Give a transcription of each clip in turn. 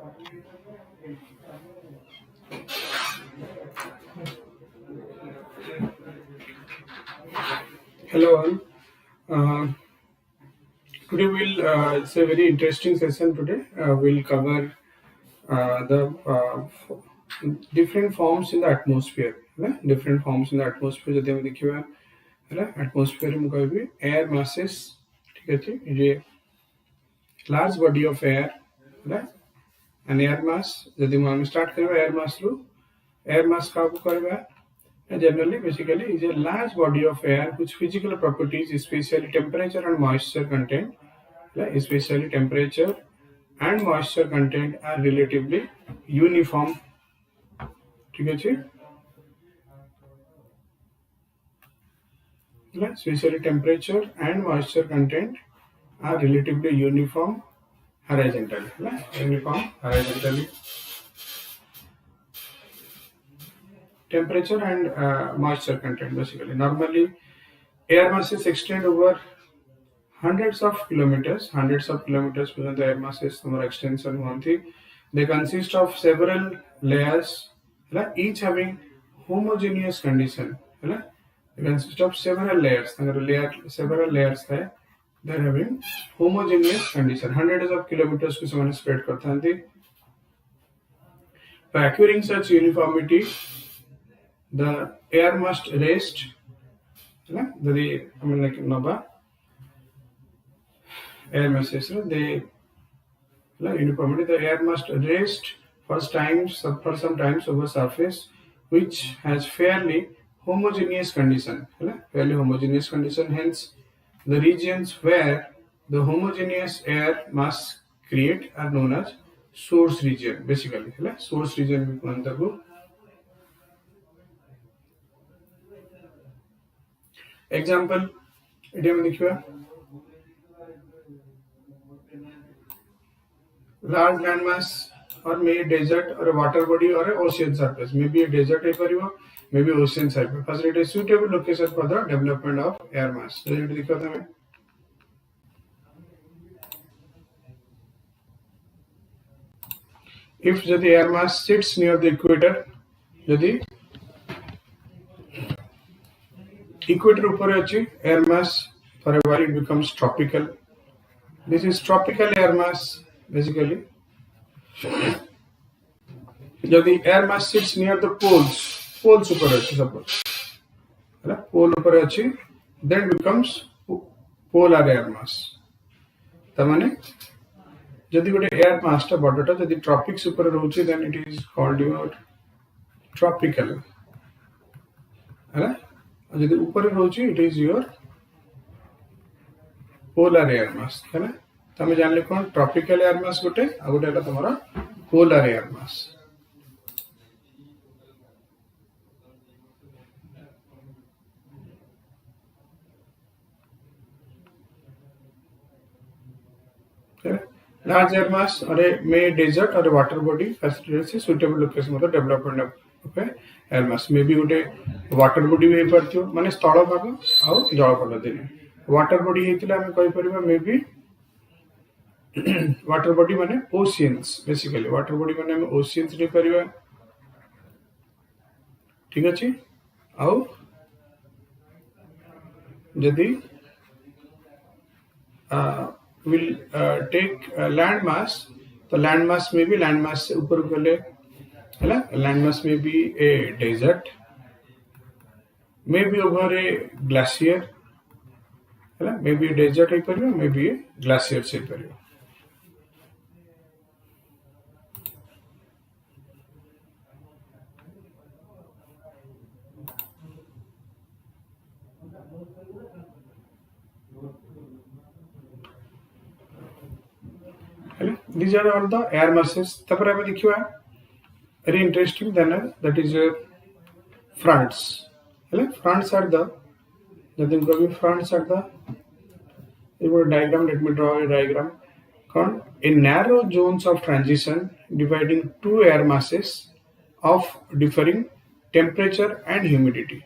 Hello all. Today it's a very interesting session today. We'll cover the different forms in the atmosphere. Different forms in the atmosphere. जब हम देखिए atmosphere में कोई भी air masses, ठीक है जी, ये large body of air, an air mass. जब हम start करें air mass रू, air mass का आपको करेगा. Generally, basically, is a large body of air whose physical properties, especially temperature and moisture content, especially temperature and moisture content, are relatively uniform. ठीक है जी? Especially temperature and moisture content are relatively uniform horizontally. Uniform horizontally. Temperature and moisture content basically. Normally, air masses extend over hundreds of kilometers within the air masses extension होती. They consist of several layers, each having homogeneous condition. They consist of several layers. Several layers है. They're having homogeneous condition. Hundreds of kilometers को समान spread करता है. By acquiring such uniformity, the air must rest. Air masses, they uniformity. The air must rest for some times over surface which has fairly homogeneous condition. Hence, the regions where the homogeneous air mass create are known as source region. Basically, source region में example, large landmass or maybe desert or a water body or an ocean surface. Maybe a desert maybe ocean surface. Facilitate a suitable location for the development of air mass. If the air mass sits near the equator, the equator upar air mass for a while it becomes tropical. This is tropical air mass basically. If the air mass sits near the poles upar suppose. Pole upar then becomes polar air mass. Tamane jodi gote air mass ta bodata jodi tropics upar rohuchi then it is called your tropical. जदि ऊपर रोची it is your polar air mass है ना तमे जानले कोन tropical air mass गोटे आ गोटे एटा तमरा polar air mass large air mass or a may desert or a water body facilitates a suitable location for the development of air mass. Maybe गोटे water body भी परथियो माने स्थल भाग आ जल पट दिने water body हेतिला हम कहि परबा maybe water body माने oceans basically water body माने हम oceans रे परबा ठीक अछि आ जदि will take land mass. The land mass may be land mass से ऊपर गले land mass may be a desert, maybe over a glacier, maybe a desert है परियो, maybe a glacier से परियो. These are all the air masses. तपर हमें देखियो है very interesting then that is fronts. Fronts are the fronts are the diagram. Let me draw a diagram. In narrow zones of transition dividing two air masses of differing temperature and humidity.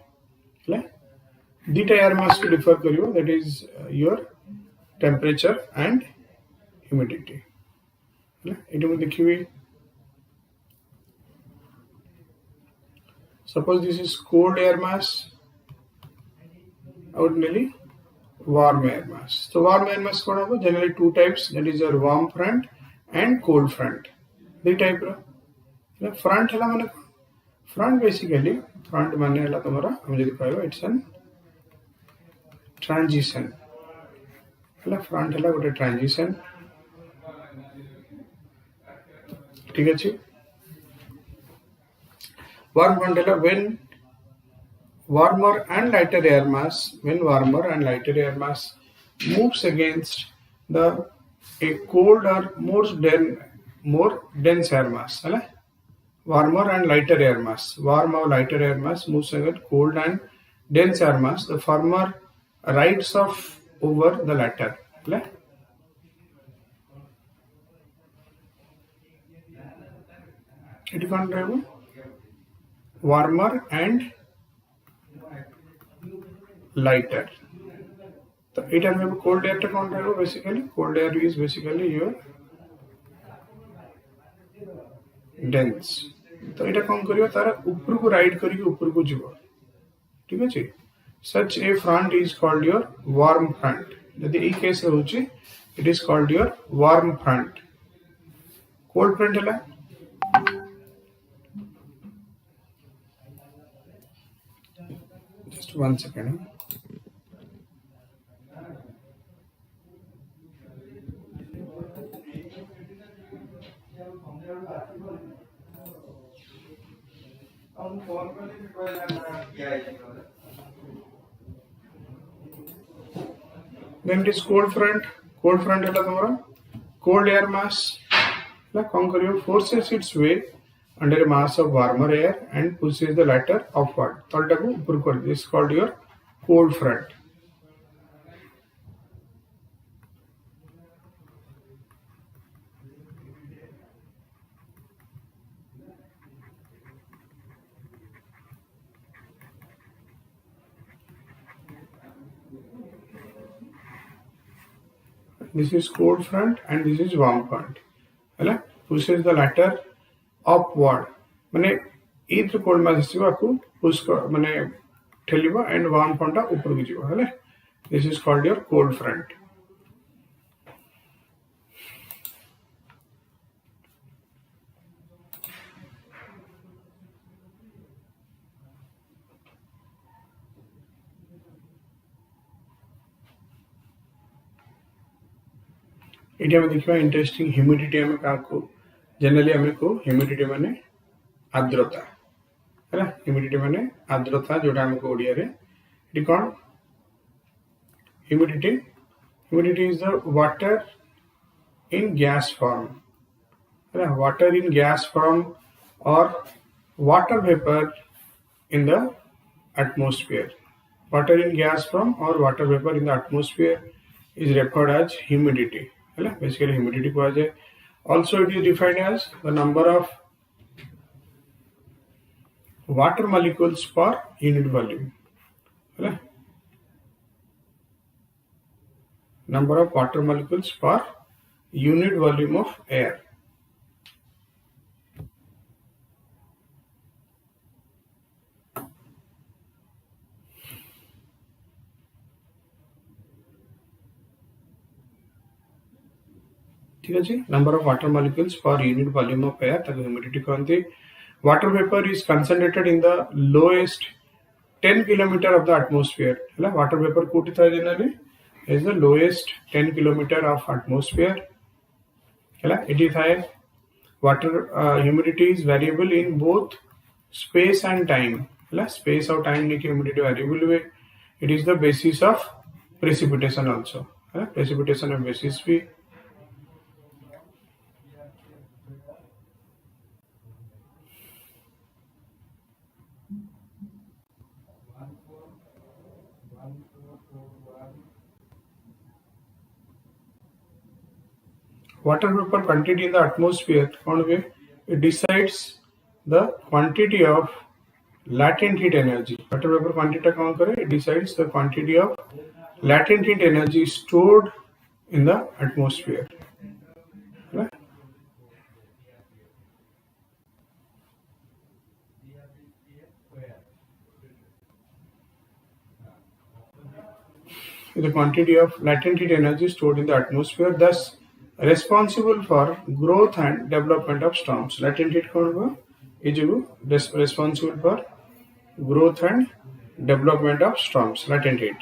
Dita air mass to differ करियो that is your temperature and humidity. It will देखिए Suppose this is cold air mass, ordinarily warm air mass. So warm air mass generally two types, that is your warm front and cold front. The type front front basically front माने हला तुम्हारा हम जल्दी पाएगा it's an transition हला front हला गोटे transition ठीक है warm front हला when warmer and lighter air mass moves against the a cold or more dense air mass है warmer and lighter air mass moves against cold and dense air mass. The former rides off over the latter. It can drive warmer and lighter. So it has cold air to drive basically. Cold air is basically your dense. तो इटा कौन करियो तारा ऊपर को ride करियो ऊपर को जीवो ठीक है जी such a front is called your warm front यदि ई केस होची it is called your warm front cold front हला just 1 second then it is cold front है तुम्हारा cold air mass कौन करियो forces its way under a mass of warmer air and pushes the latter upward तलटा को ऊपर कर this is called your cold front this is cold front and this is warm front है pushes the latter upward माने either cold mass को push माने ठेलिबा and warm front ऊपर को जीवा है this is called your cold front इटे हम देखिबा इंटरेस्टिंग ह्यूमिडिटी हम का को जनरली हम को ह्यूमिडिटी माने आर्द्रता है ह्यूमिडिटी माने आर्द्रता जोटा हम को ओडिया रे इट कोन humidity is the water in gas form है वाटर इन गैस फॉर्म और water vapour in the atmosphere water in gas form और water vapour in the atmosphere is referred as humidity basically humidity को आज also it is defined as the number of water molecules per unit volume number of water molecules per unit volume of air ठीक है number of water molecules per unit volume of air ताको humidity कहते water vapour is concentrated in the lowest 10 kilometre of the atmosphere है water vapour कोठी था generally is the lowest 10 kilometre of atmosphere है it था water humidity is variable in both space and time है space और time ने humidity variable हुए it is the basis of precipitation also है प्रेसिपिटेशन ऑफ बेसिस भी water vapor quantity in the atmosphere it decides the quantity of latent heat energy water vapor quantity it decides the quantity of latent heat energy stored in the atmosphere right? the quantity of latent heat energy stored in the atmosphere, thus responsible for growth and development of storms. Latent heat is responsible for growth and development of storms. Latent heat.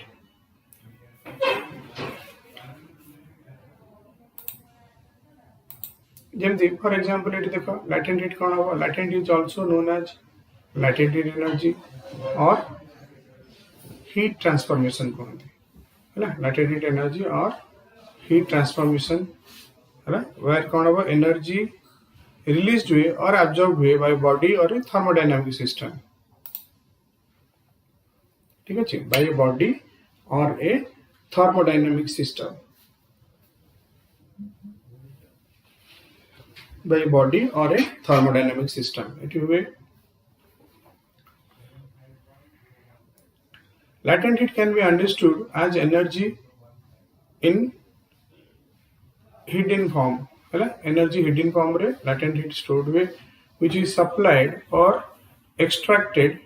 For example, latent heat latent is also known as latent heat energy or heat transformation. Latent heat energy or heat transformation, where energy released or absorbed by body or a thermodynamic system. By a body or a thermodynamic system. By a body or a thermodynamic system. It will be latent heat can be understood as energy in hidden form. Energy hidden form re latent heat stored which is supplied or extracted.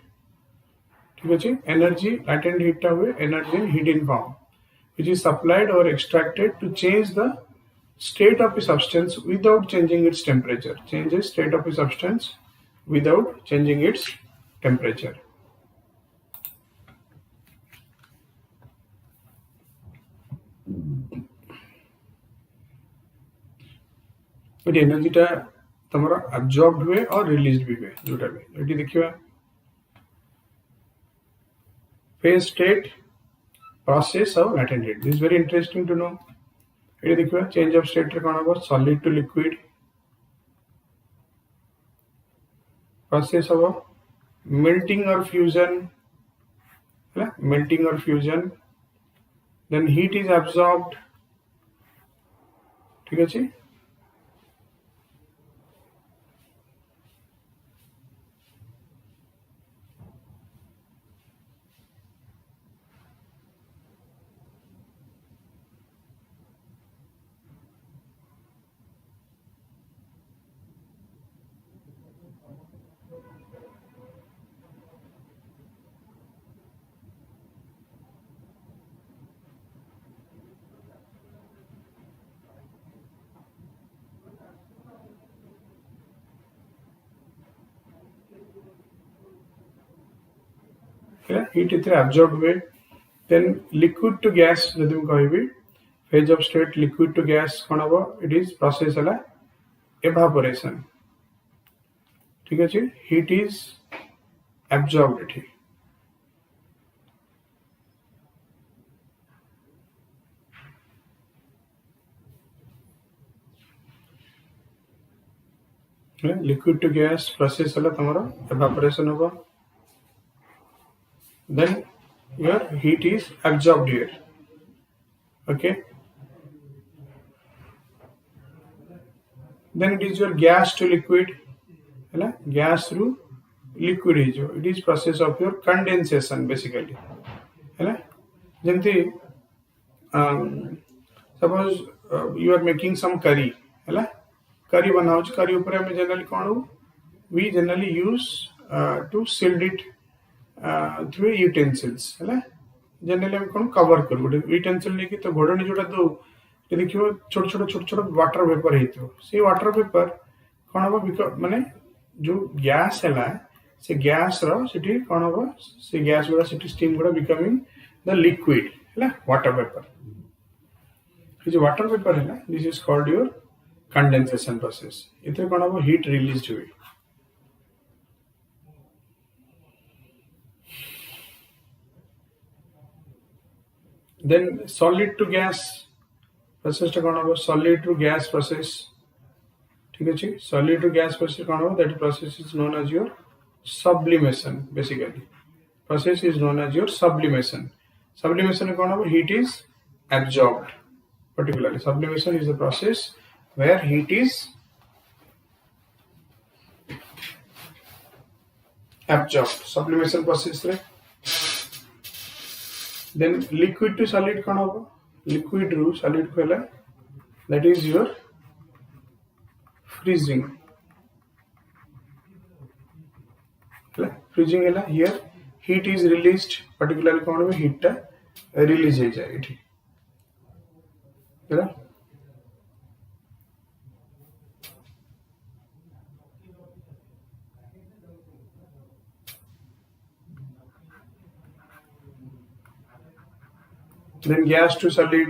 Energy latent heat energy in hidden form which is supplied or extracted to change the state of a substance without changing its temperature. Changes state of a substance without changing its temperature. But energy टा तमरा absorbed हुए और released भी हुए जोटा भी eighty देखिए phase state process of latent heat. This is very interesting to know. Eighty देखिए change of state रे कौन होगा solid to liquid. Process of melting or fusion. Melting or fusion. Then heat is absorbed. ठीक है heat is absorbed way. Then liquid to gas phase of state liquid to gas it is process evaporation. Heat is absorbed. Liquid to gas process evaporation होगा. Then your heat is absorbed here. Okay. Then it is your gas to liquid. Gas through liquid it is process of your condensation basically. Suppose you are making some curry. Curry बनाओ curry ऊपर हमें generally कौन we generally use to shield it through utensils. Generally हम कौन cover करूँ utensil लेके तो घोड़े ने जोड़ा तो देखियो छोटे वाटर वेपर है तो से वाटर वेपर कौन होगा माने जो गैस है से गैस रो सिटी कौन होगा से गैस गुड़ा सिटी स्टीम गुड़ा becoming the liquid water vapor. जो वाटर वेपर है this is called your condensation process. इतने कौन होगा heat released हुई. Then solid to gas process टा कौन होगा solid to gas process. ठीक है solid to gas process कौन होगा that process is known as your sublimation basically. Process is known as your sublimation. Sublimation कौन होगा heat is absorbed. Particularly sublimation is the process where heat is absorbed. Sublimation process रे. Then liquid to solid कौन होगा liquid to solid को that is your freezing. Freezing here heat is released particularly कौन होगा heat टा release हो जाए ये है then gas to solid,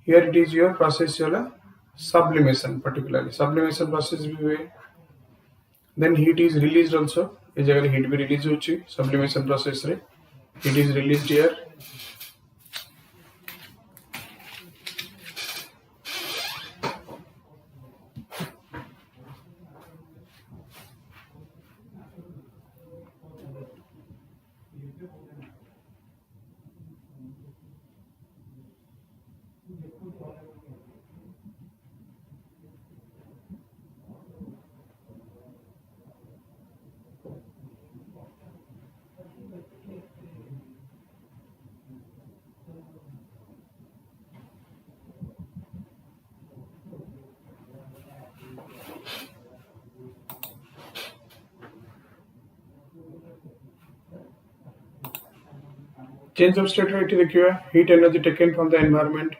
here it is your process your sublimation, particularly sublimation process भी हुए, then heat is released also, इस जगह heat भी release होची sublimation process रे, heat is released here, change of state rate देखिए heat energy taken from the environment,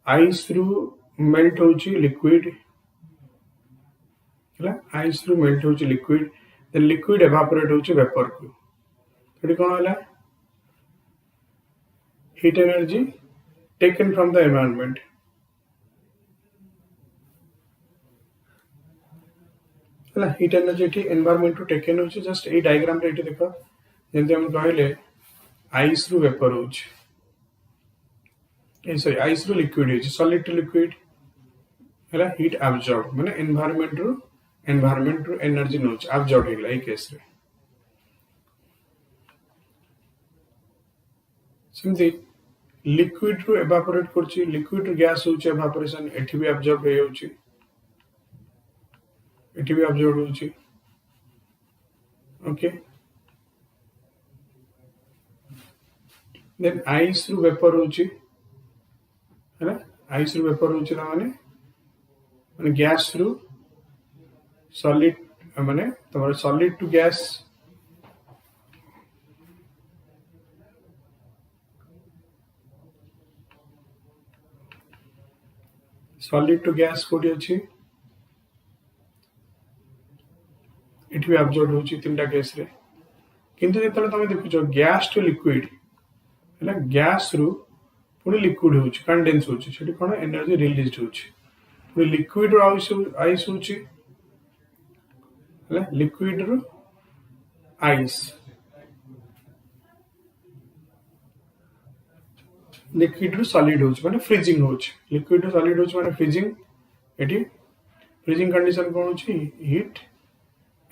ice through melt होची liquid, है ice through melt होची liquid, then liquid evaporate होची vapor को, तो कौन वाला heat energy taken from the environment, है heat energy T environment to taken होची just ए diagram रे देखो, जैसे हम कहले ice through vapor होची, sorry ice through liquid होची, solid to liquid, है heat absorb माने environment to energy नोच absorb हो गया ये केस रे, सेमती liquid ru evaporate करची, liquid ru gas होची evaporation, एठी भी absorb हो होची, एठी भी absorb होची, okay, then ice ru vapor होची, है ना ice ru vapor होची ना माने gas ru solid माने तुम्हारे solid to gas, solid to gas कोडी अछि, इट भी absorb होची तीनटा केस रे, किंतु जेतले तमे देखुचो gas to liquid, है gas रू पुणी लिक्विड होची कंडेंस होची सेठी कोन एनर्जी रिलीज होची, पुणी लिक्विड रू आइस होची, है लिक्विड रू आइस, लिक्विड रू सॉलिड होची माने फ्रीजिंग होची, लिक्विड रू सॉलिड होची माने फ्रीजिंग, एठी फ्रीजिंग कंडीशन कोन होची हीट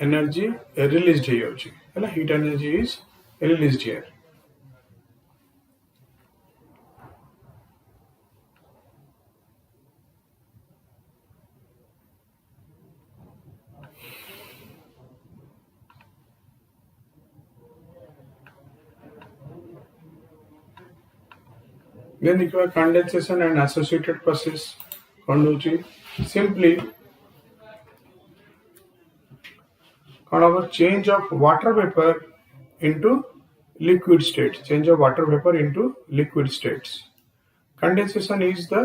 एनर्जी रिलीज्ड हे होची, है heat energy is released here, then देखिए condensation and associated process कौन होची, simply कौन होगा change of water vapor into liquid state, change of water vapor into liquid states, condensation is the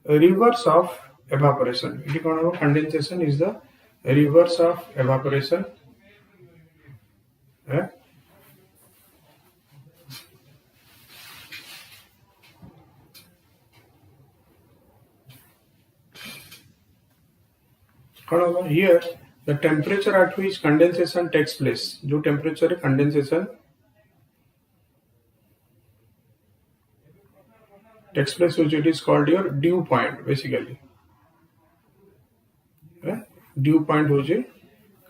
reverse of evaporation, इटी कौन होगा condensation is the reverse of evaporation, है here the temperature at which condensation takes place, जो temperature condensation takes place which it is called your dew point basically, dew point होची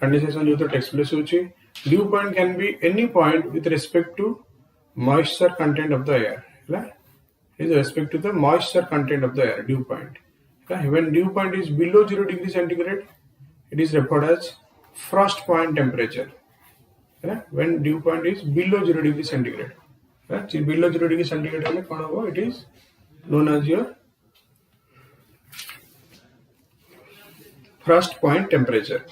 condensation जो तो takes place होची, dew point can be any point with respect to moisture content of the air, with respect to the moisture content of the air, dew point. When dew point is below 0 degree centigrade, it is referred as frost point temperature. When dew point is below 0 degree centigrade, below 0 degree centigrade, it is known as your frost point temperature.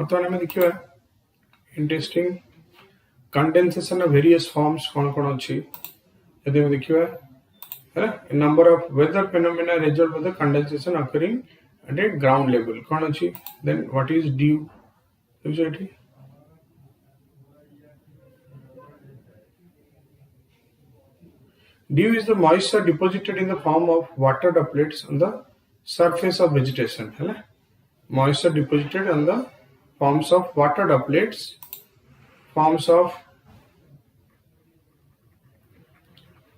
बर्तमान आम देखा interesting condensation of various forms कौन कौन अच्छी यदि हम देखा है number of weather phenomena result of the condensation occurring at a ground level कौन अच्छी then what is dew Dew is the moisture deposited in the form of water droplets on the surface of vegetation. है moisture deposited on the forms of water droplets, forms of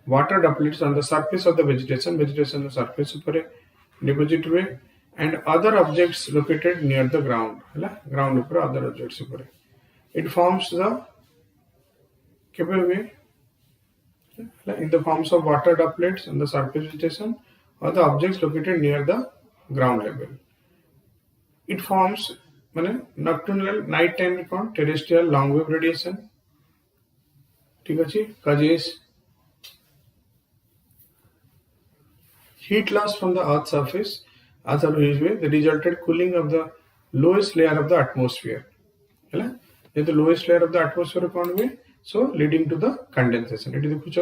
water droplets on the surface of the vegetation the surface ऊपर deposit हुए and other objects located near the ground. है ground ऊपर other objects ऊपर it forms the केबे हुए in the forms of water droplets on the surface vegetation or the objects located near the ground level. It forms nocturnal night time terrestrial long wave radiation. ठीक अच्छी causes heat loss from the earth's surface as a result the resulted cooling of the lowest layer of the atmosphere. है the lowest layer of the atmosphere कौन हुए so leading to the condensation. एटी देखुछ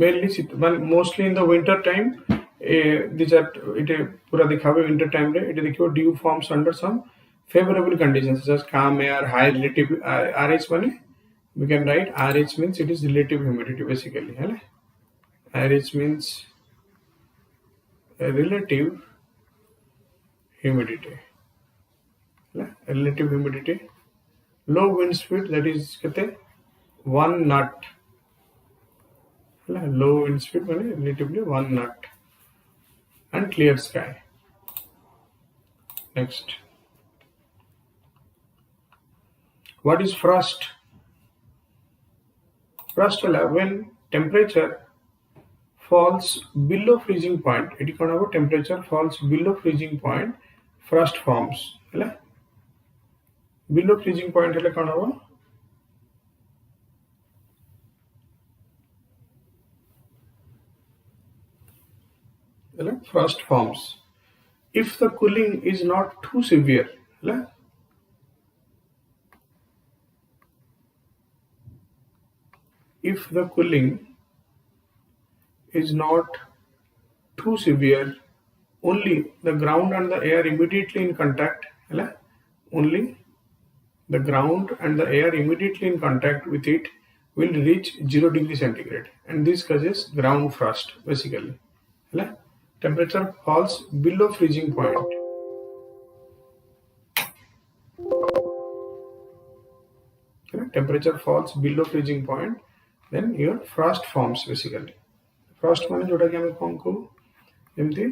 mainly mostly in the winter time these are it पूरा दिखावे winter time रे it देखियो dew forms under some favorable conditions such as calm air high relative RH माने we can write RH means it is relative humidity basically है ना RH means relative humidity है relative humidity low wind speed that is कहते 1 knot low wind speed माने relatively 1 knot and clear sky. Next, what is frost? Frost when temperature falls below freezing point. It is called temperature falls below freezing point. Frost forms. Below freezing point है कौन frost forms if the cooling is not too severe if the cooling is not too severe only the ground and the air immediately in contact only the ground and the air immediately in contact with it will reach 0 degree centigrade and this causes ground frost basically temperature falls below freezing point. Temperature falls below freezing point, then your frost forms basically. Frost माने जोड़ा क्या मैं कौन को एमती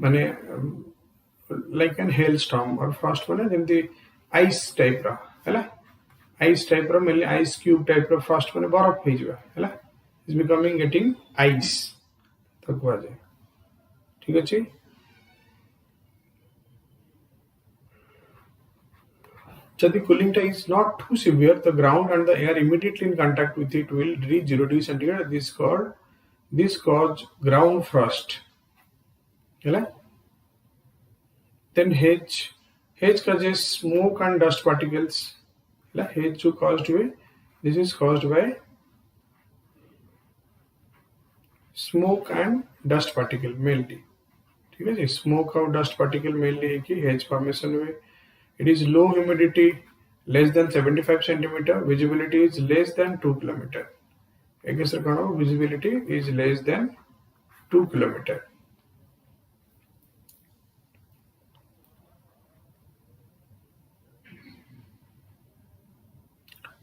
माने like an hailstorm or frost माने जेमती ice type रा है ना ice type रो mainly ice cube type रो frost माने बर्फ हो जाए है ना is becoming getting ice तक हुआ जाए ठीक है जी यदि cooling is not too severe the ground and the air immediately in contact with it will reach 0 degree centigrade this cause ground frost है ना then haze causes smoke and dust particles haze जो caused हुए this is caused by smoke and dust particle mainly ठीक है smoke और dust particle mainly है कि haze formation हुए it is low humidity less than 75 centimeter, visibility is less than 2 kilometer. A case रे कौन visibility is less than 2 kilometer.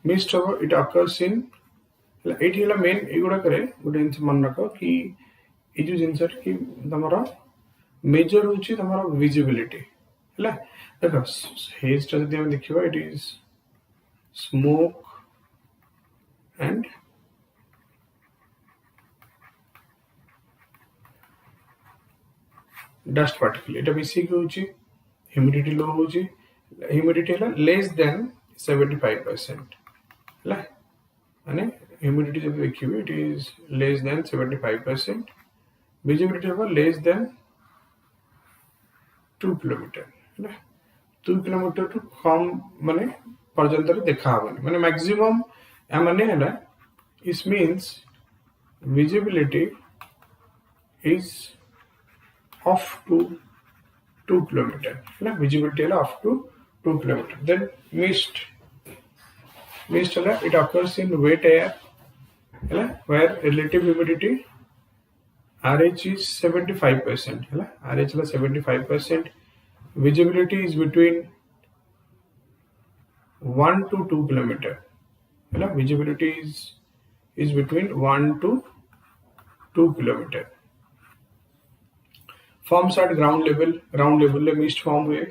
Mist however it occurs in एठी हला मेन एगुडा करे गोटे जिनस मन रख कि ए जो जिनस कि तमरा मेजर होची तमरा विजिबिलिटी हला देखो हेज टा जदी हम देखिबा it is smoke and dust particle एटा मिसी के होची ह्यूमिडिटी लो होची ह्यूमिडिटी हला लेस देन 75% हला माने humidity जब देखिए it is less than 75%, visibility होगा less than 2 किलोमीटर है ना 2 किलोमीटर टू कम माने पर्यंत देखा हबनी माने मैक्सिमम या माने है ना it means visibility is up to 2 kilometre है ना visibility है up to 2 kilometre then mist है it occurs in wet air where relative humidity RH is 75%. RH is 75%. Visibility is between 1 to 2 kilometer. Visibility is between 1 to 2 kilometer. Forms at ground level. Ground level le mist form हुए.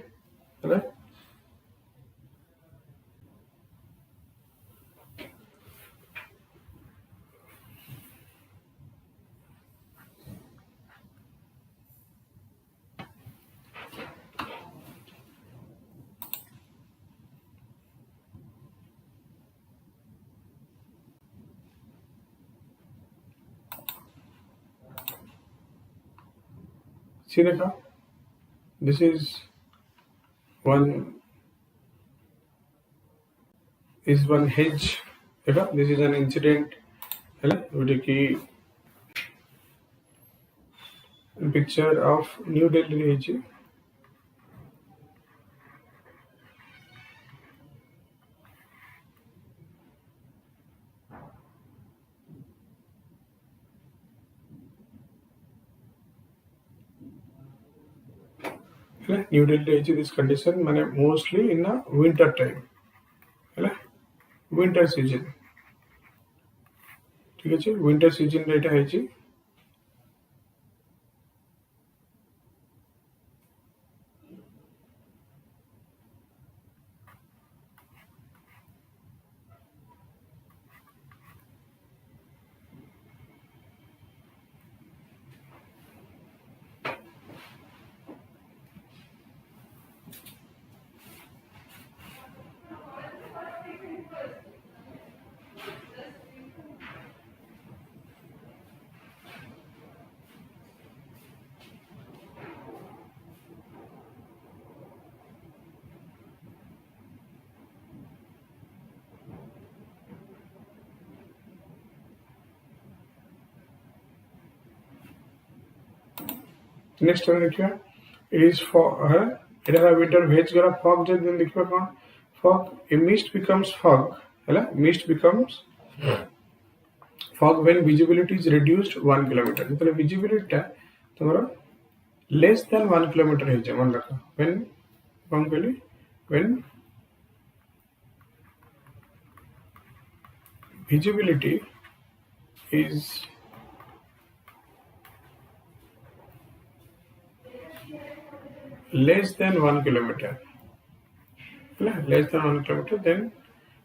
See देखा this is one hedge देखा this is an incident है ना जोटे की picture of New Delhi hedge New Delhi hedge this condition माने mostly in a winter time है winter season ठीक है जी winter season रे एटा hedge next one देखिए it is for it है winter hedge गरा fog जब दिन देखिए कौन fog a mist becomes fog है mist becomes fog when visibility is reduced 1 kilometer मतलब visibility टा तुम्हारा less than 1 kilometer है जमान रखा when कौन कहली when visibility is less than 1 kilometer less than 1 kilometer then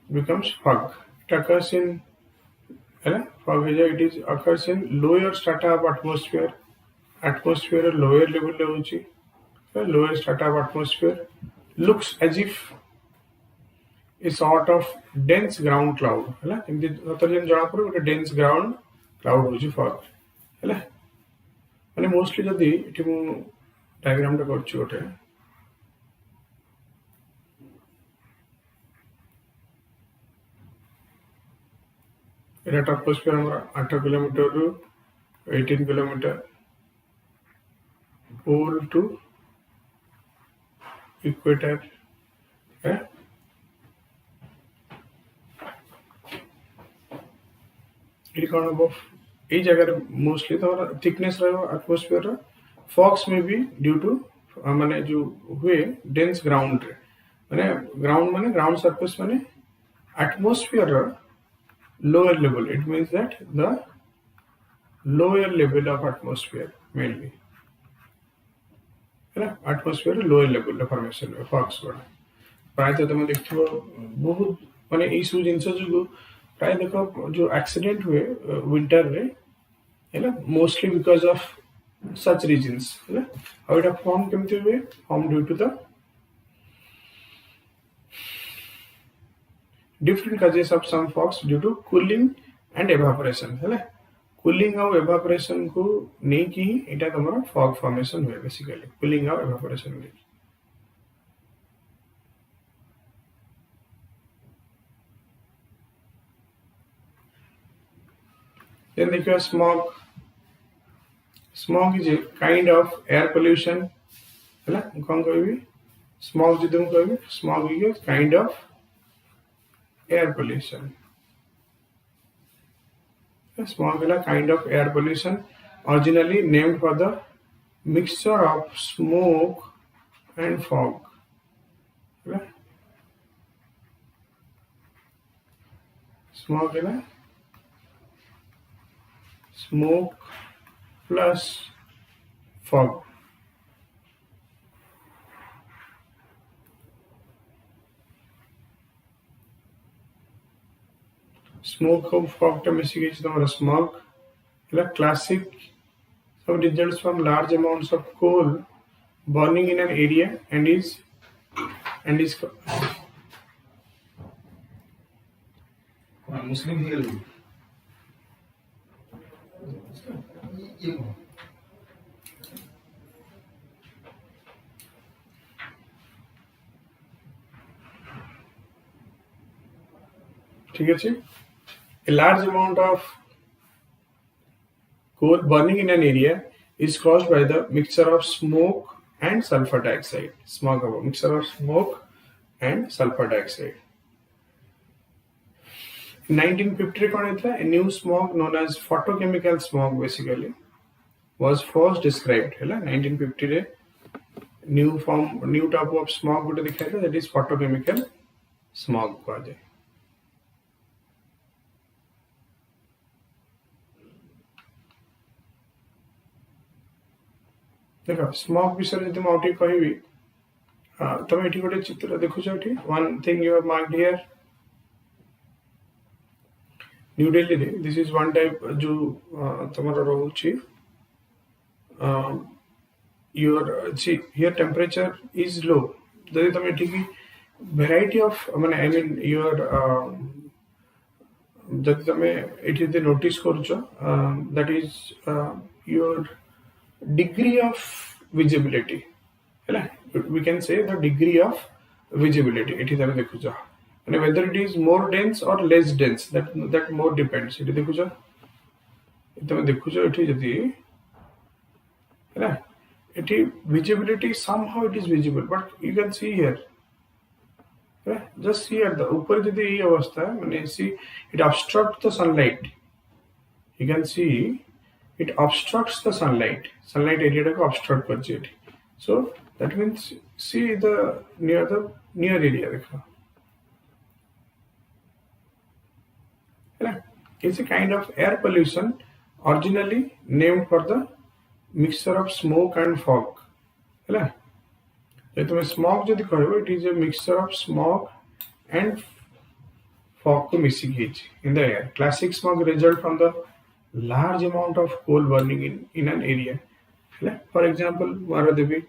becomes fog it occurs in fog it is occurs in lower strata of atmosphere lower level le hochi lower strata of atmosphere looks as if a sort of dense ground cloud एमती जन जना पड़े गोटे dense ground cloud होची fog माने mostly जदी एठी मु डायग्राम टा करछि गोटे एटा ट्रोपोस्फियर हमरा 8 किलोमीटर रु 18 किलोमीटर पोल टू इक्वेटर है ये कौन हम ये जगह मोस्टली तो थिकनेस रहो एटमॉस्फेयर फॉग्स में भी ड्यू टू माने जो हुए डेंस ग्राउंड रे माने ग्राउंड सरफेस माने atmosphere lower level it means that the lower level of atmosphere mainly है ना एटमॉस्फेयर लोअर लेवल फॉर्मेशन में फॉग्स गुड़ा प्रायतः तुम देखो बहुत माने ये सब जिनस जो प्राय देख जो एक्सीडेंट हुए विंटर रे है ना mostly because of such reasons है ना हाउ इट फॉर्म केमती हुए form due to the different causes of some fogs due to cooling and evaporation है ना कूलिंग और evaporation को नहीं की इटा तुम्हारा fog formation हुए बेसिकली कूलिंग और evaporation में then देखिए smog is a kind of air pollution है ना कौन कोई भी smog जितने कोई भी smog is a kind of air pollution. Smog is a kind of air pollution originally named for the mixture of smoke and fog. Smog is a smoke plus fog. Smoke of fog is the smog. Classic results from large amounts of coal burning in an area and is Muslim here. ठीक है a large amount of coal burning in an area is caused by the mixture of smoke and sulfur dioxide. Smog of mixture of smoke and sulfur dioxide. In 1950, a new smog known as photochemical smog basically was first described. 1950 new type of smog that is photochemical smog. देखो smog विषय जो मुझे कहबी तुम ये गोटे चित्र देखुच one thing you have marked here New Delhi रे दिस इज वन टाइप जो तुम रोचे your see here temperature is low जदि तुम ये वेराइटी ऑफ माने आई मीन योर जदि तुम ये नोटिस करुच that is your degree of visibility we can say the degree of visibility it is dekhuja and whether it is more dense or less dense that more depends it dekhuja tame dekhuja eti jati eti visibility somehow it is visible but you can see here just see at the upar jati ei avastha mane see it obstructs the sunlight you can see it obstructs the sunlight area को obstruct करती है so that means see the near area देखो है ना it's a kind of air pollution originally named for the mixture of smoke and fog है ना ये तुम्हें smog जो दिखाओ it is a mixture of smog and fog को mixing in the air classic smog result from the large amount of coal burning in an area. For example, Maradevi,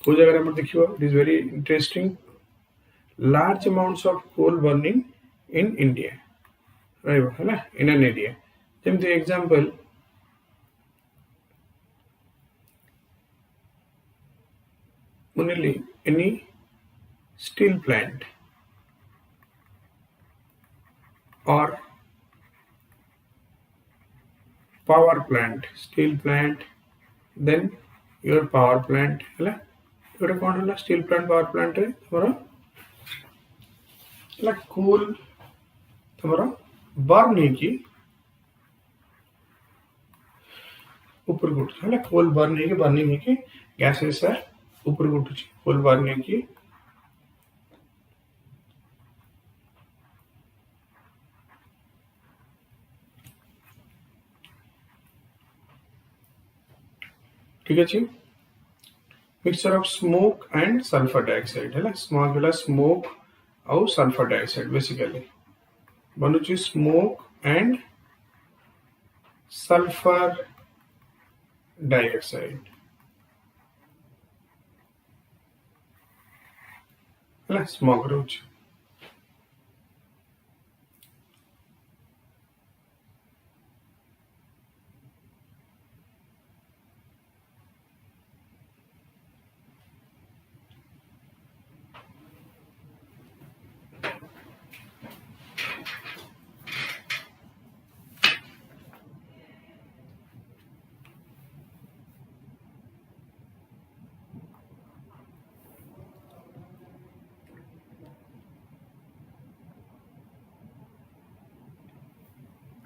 को जगह हम देखियो, it is very interesting. Large amounts of coal burning in India, right? है ना, in an area. जैसे the example, only any steel plant or power plant steel plant then your power plant है गोटे कौन है steel plant power plant रे तुम्हारा coal तुम्हारा burn है कि ऊपर को उठुछि हला कोल बर्निंग हेकी गैसेस आर ऊपर को उठुछि कोल बर्निंग की ठीक अछि mixture of smoke and sulfur dioxide है smoke और sulfur dioxide basically बनुची smoke and sulfur dioxide है smoke रोच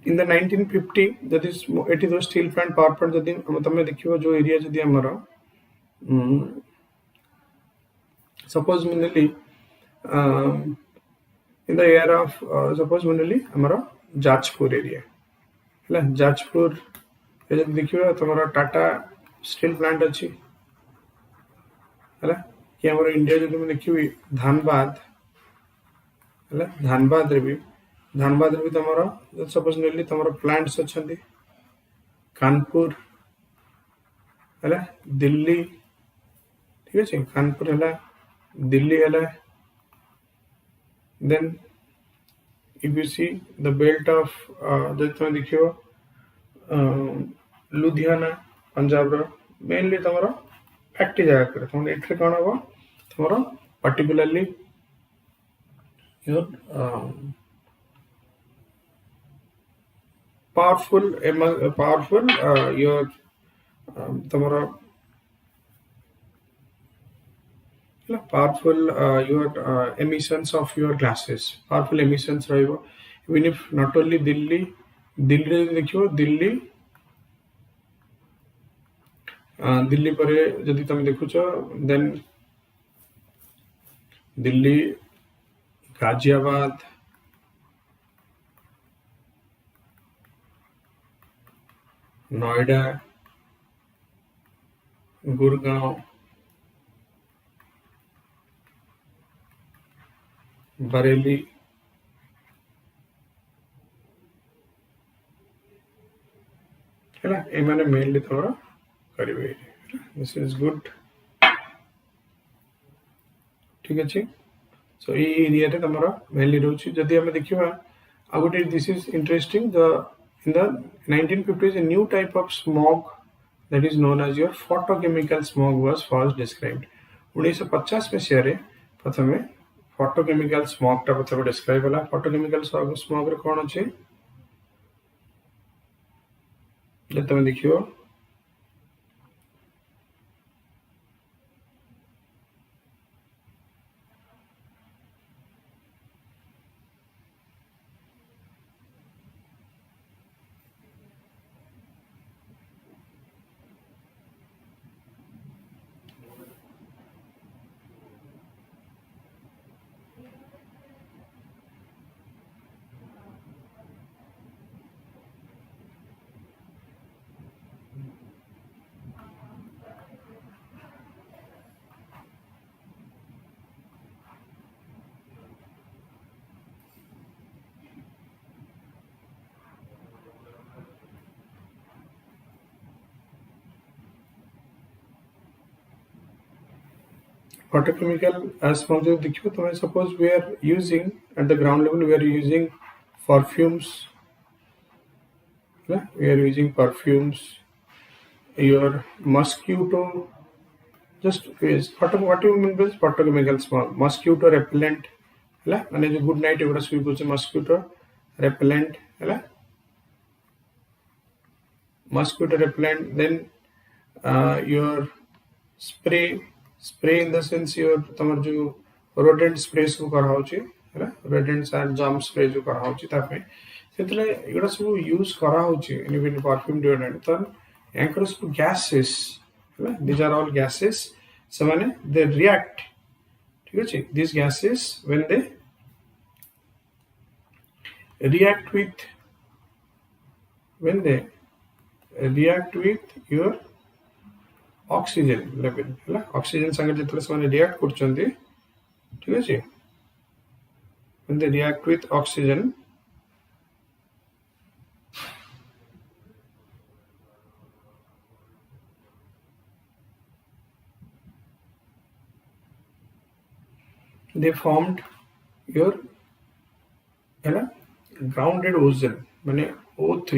in the 1950 that is 80 the steel plant power plant जदि तमे देखियो जो एरिया जदि हमर suppose mainly in the area of suppose mainly हमर जाजपुर एरिया हला जाजपुर जदि देखियो तमरा टाटा स्टील प्लांट अछि हला कि हमर इंडिया जदि हम देखियो धानबाद हला धानबाद रे भी तमरा सपोज नेली तमरा प्लांट्स अछंती कानपुर हला दिल्ली ठीक अछि कानपुर हला दिल्ली हला then if you see the belt of जदि तमे देखियो लुधियाना पंजाब रो मेनली तमरा फैक्ट्री जगह करे तम एठरे कोन हो तमरा पर्टिकुलरली your powerful your तमरा powerful your emissions of your gases powerful emissions रहिबो even if not only Delhi देखियो दिल्ली परे जदि तमे देखुछो देन दिल्ली गाजियाबाद नोएडा गुड़गांव बरेली है ए माने मेनली तमरा करिवे दिस इज गुड ठीक अछि सो ए एरिया रे तमरा मेनली रहउछि जदि हम देखिबा आ गोटे this is interesting the in the 1950s a new type of smog that is known as your photochemical smog was first described 1950 में से प्रथमे photochemical smog टा प्रथमे describe होला photochemical smog रे कोन अछि जे तमे देखियो photochemical smog जो देखियो तो suppose we are using at the ground level we are using perfumes your mosquito just is what do you mean by photochemical smog mosquito repellent है माने जो गुड नाइट एवरा सुई बोचे mosquito repellent है mosquito repellent then your spray in the sense your तमर जो rodent sprays को करा होची है rodents and germ spray जो करा होची तापे सेतले एगुडा सब यूज करा होची इवन परफ्यूम डिओड्रेंट त यांकर सब gases है these are all gases so माने they react ठीक अछि these gases when they react with your oxygen level है oxygen संगे जतले से माने react करचंदी ठीक अछि when they react with oxygen they formed your है grounded ozone माने O3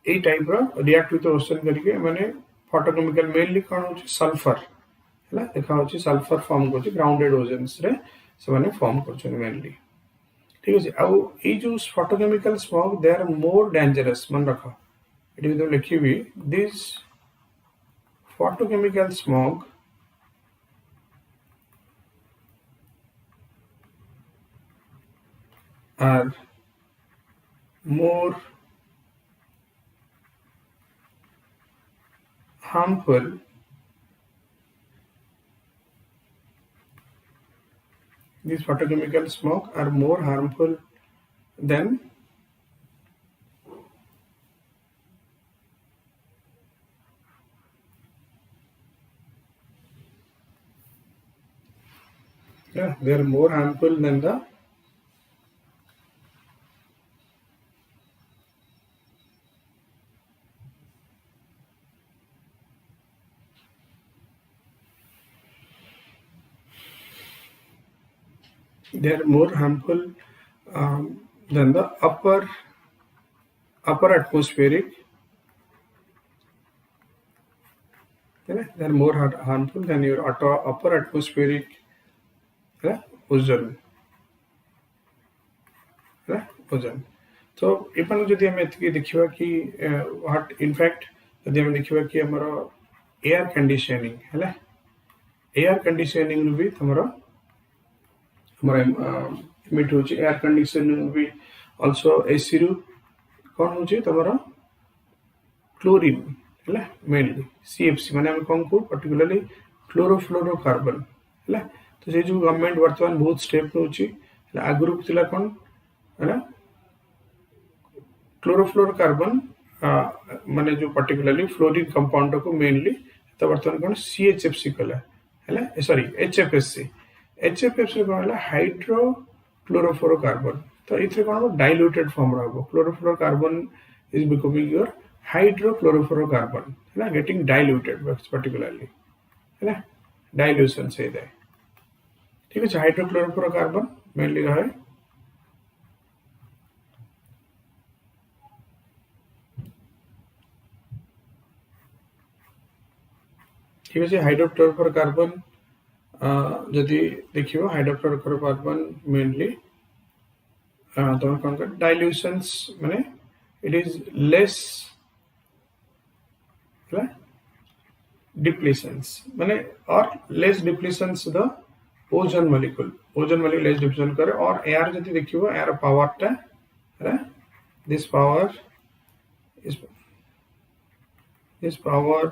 ए टाइप रो रिएक्ट विथ ओशन करके माने फोटोकेमिकल मेनली कोन होची सल्फर है देखा होची सल्फर फॉर्म करची ग्राउंडेड ओजन्स रे से माने फॉर्म करछन मेनली ठीक अछि आ ए जो photochemical smog they are more dangerous मन रखो इट इज लिखिबी this photochemical smog are more harmful these photochemical smoke are more harmful than they are more harmful than the than the upper atmospheric. They are more harmful than your upper atmospheric ozone. Ozone. So even जदि हम एतकी देखिबा कि what in fact जदि हम देखिबा कि हमरो air conditioning है air conditioning नु भी हमरो emit होची air conditioning भी also AC रू कौन होची तमरो chlorine है mainly CFC माने हम कौन को particularly chlorofluorocarbon है तो जे जो गवर्नमेंट वर्तमान बहुत स्टेप होची आगुरु थिला कौन है क्लोरोफ्लोरोकार्बन माने जो particularly फ्लोरीन कंपाउंड को मेनली तो वर्तमान कौन CHFC कला है सॉरी HFFC कौन है हाइड्रोक्लोरोफ्लोरोकार्बन तो इथे कौन डाइल्यूटेड फॉर्म रहबो chlorofluorocarbon is becoming your hydrochlorofluorocarbon है गेटिंग डाइल्यूटेड particularly है डाइल्यूशन से दे ठीक है हाइड्रोक्लोरोफ्लोरोकार्बन मेनली रहे ठीक है हाइड्रोक्लोरोफ्लोरोकार्बन जदि देखियो हाइड्रोक्लोरोकार्बन मेनली तो कौन का डाइल्यूशंस माने इट इज लेस depletions माने और less depletions the ozone molecule less depletion करे और एयर जदि देखियो एयर पावर टा है this power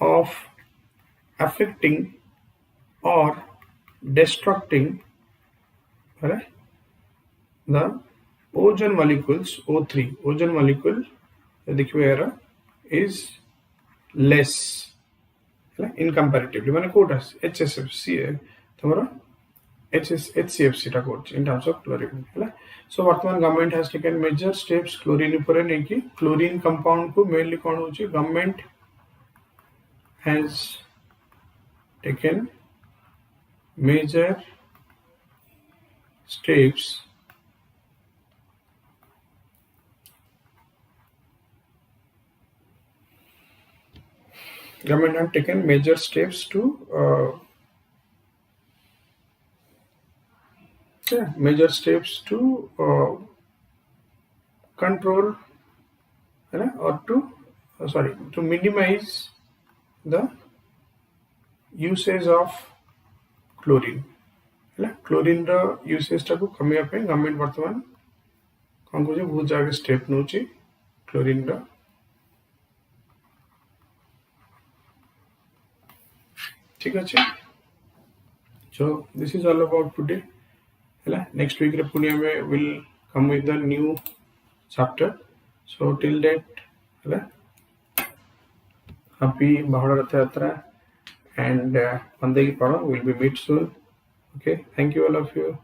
of affecting or destructing the ozone molecules O3 ozone molecule देखियो air is less in comparatively माने कोटा HCFC तमरो HCFC टा coach in terms of chlorine है so वर्तमान government has taken major steps chlorine ऊपर नहीं कि chlorine compound को mainly कौन होची government has taken major steps government have taken major steps to control or to minimize the usage of chlorine chlorine रो usage टाको कमिया पे गवर्नमेंट वर्तमान कौन को बहुत जगह स्टेप नोची क्लोरीन रो ठीक अच्छे. So this is all about today. ହେଲା next week ରେ ପୁଣି ଆମେ will come with the new chapter. So till that ହେଲା happy Bahada Rath Yatra and Pandegi Pada will be meet soon. Okay, thank you all of you.